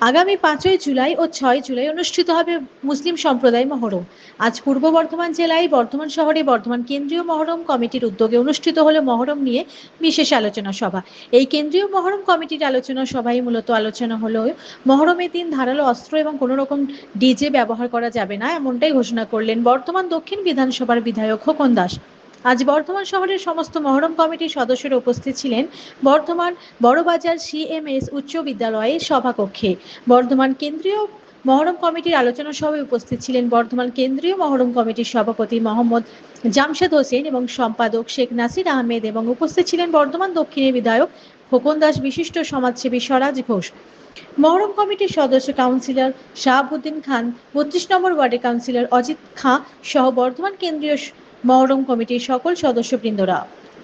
আগামী 5ই জুলাই ও 6 জুলাই অনুষ্ঠিত হবে মুসলিম সম্প্রদায় মহরম। আজ পূর্ব বর্ধমান জেলায় বর্ধমান শহরে বর্ধমান কেন্দ্রীয় মহরম কমিটির উদ্যোগে অনুষ্ঠিত হলো মহরম নিয়ে বিশেষ আলোচনা সভা। এই কেন্দ্রীয় মহরম কমিটির আলোচনা সভায় মূলত আলোচনা হলো মহরমের দিন ধারালো অস্ত্র এবং কোনো রকম ডিজে ব্যবহার করা যাবে না, এমনটাই ঘোষণা করলেন বর্ধমান দক্ষিণ বিধানসভার বিধায়ক খোকন দাস। আজ বর্ধমান শহরের সমস্ত মহরম কমিটির সদস্যরা উপস্থিত ছিলেন বর্ধমান বড়বাজার সিএমএস উচ্চ বিদ্যালয়ের সভাকক্ষে। বর্ধমান কেন্দ্রীয় মহরম কমিটির আলোচনা সভায় উপস্থিত ছিলেন বর্ধমান কেন্দ্রীয় মহরম কমিটির সভাপতি মোহাম্মদ জামশেদ হোসেন এবং সম্পাদক শেখ নাসির আহমেদ, এবং উপস্থিত ছিলেন বর্ধমান দক্ষিণের বিধায়ক খোকন দাস, বিশিষ্ট সমাজসেবী স্বরাজ ঘোষ, মহরম কমিটির সদস্য কাউন্সিলর শাহাবুদ্দিন খান, 32 নম্বর ওয়ার্ডের কাউন্সিলর অজিত খাঁ সহ বর্ধমান কেন্দ্রীয় মহরম কমিটির সকল সদস্যবৃন্দরা।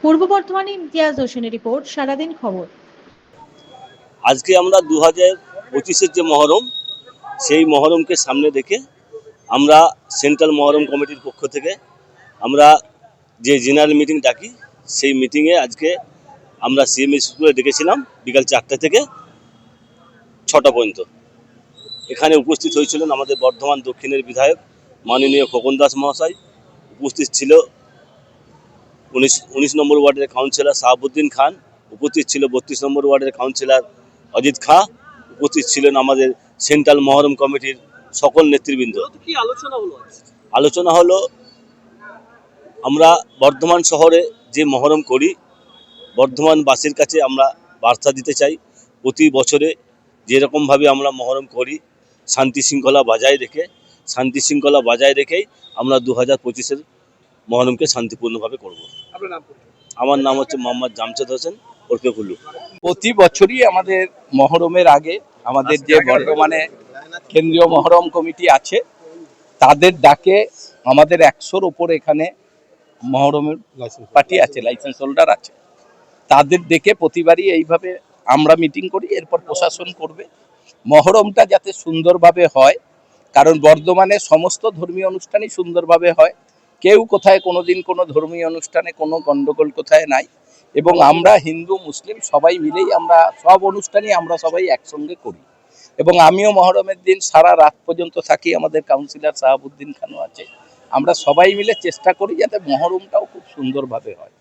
পূর্ব বর্ধমানে ইমতিয়াজ হোসেনের রিপোর্ট, সারাদিন খবর। আজকে আমরা 2025-এর যে মহরম, সেই মহরমকে সামনে রেখে আমরা সেন্ট্রাল মহরম কমিটির পক্ষ থেকে আমরা যে জেনারেল মিটিং ডাকি, সেই মিটিংয়ে আজকে আমরা সিএমএস স্কুলে ডেকেছিলাম বিকাল 4টা থেকে 6টা পর্যন্ত। এখানে উপস্থিত হয়েছিলেন আমাদের বর্ধমান দক্ষিণের বিধায়ক মাননীয় খোকন দাস মহাশয়, উপস্থিত ছিল 19 নম্বর ওয়ার্ডের কাউন্সিলর শাহাবুদ্দিন খান, উপস্থিত ছিল 32 নম্বর ওয়ার্ডের কাউন্সিলর অজিত খাঁ, উপস্থিত ছিলেন আমাদের সেন্ট্রাল মহরম কমিটির সকল নেতৃবৃন্দ। কি আলোচনা হলো আমরা বর্ধমান শহরে যে মহরম করি, বর্ধমানবাসীর কাছে আমরা বার্তা দিতে চাই, প্রতি বছরে যেরকমভাবে আমরা মহরম করি শান্তি শৃঙ্খলা বজায় রেখেই আমরা 2025-এর মহরমকে শান্তিপূর্ণভাবে করব। আমার নাম হচ্ছে মোহাম্মদ জামশেদ হোসেন ওরফে কুল্লু। প্রতি বছরই আমাদের মহরমের আগে আমাদের যে বর্তমানে কেন্দ্রীয় মহরম কমিটি আছে, তাদের ডাকে আমাদের 100-র উপর এখানে মহরমের পার্টি আছে, লাইসেন্স হোল্ডার আছে, তাদের ডেকে প্রতিবারই এইভাবে আমরা মিটিং করি। এরপর প্রশাসন করবে মহরমটা যাতে সুন্দরভাবে হয়, কারণ বর্ধমানে সমস্ত ধর্মীয় অনুষ্ঠানই সুন্দরভাবে হয়, কেউ কোথায় কোনোদিন কোনো ধর্মীয় অনুষ্ঠানে কোনো গন্ডগোল কোথায় নাই, এবং আমরা হিন্দু মুসলিম সবাই মিলেই আমরা সব অনুষ্ঠানই আমরা সবাই একসঙ্গে করি। এবং আমিও মহরমের দিন সারা রাত পর্যন্ত থাকি, আমাদের কাউন্সিলর শাহাবুদ্দিন খানও আছে, আমরা সবাই মিলে চেষ্টা করি যাতে মহরমটাও খুব সুন্দরভাবে হয়।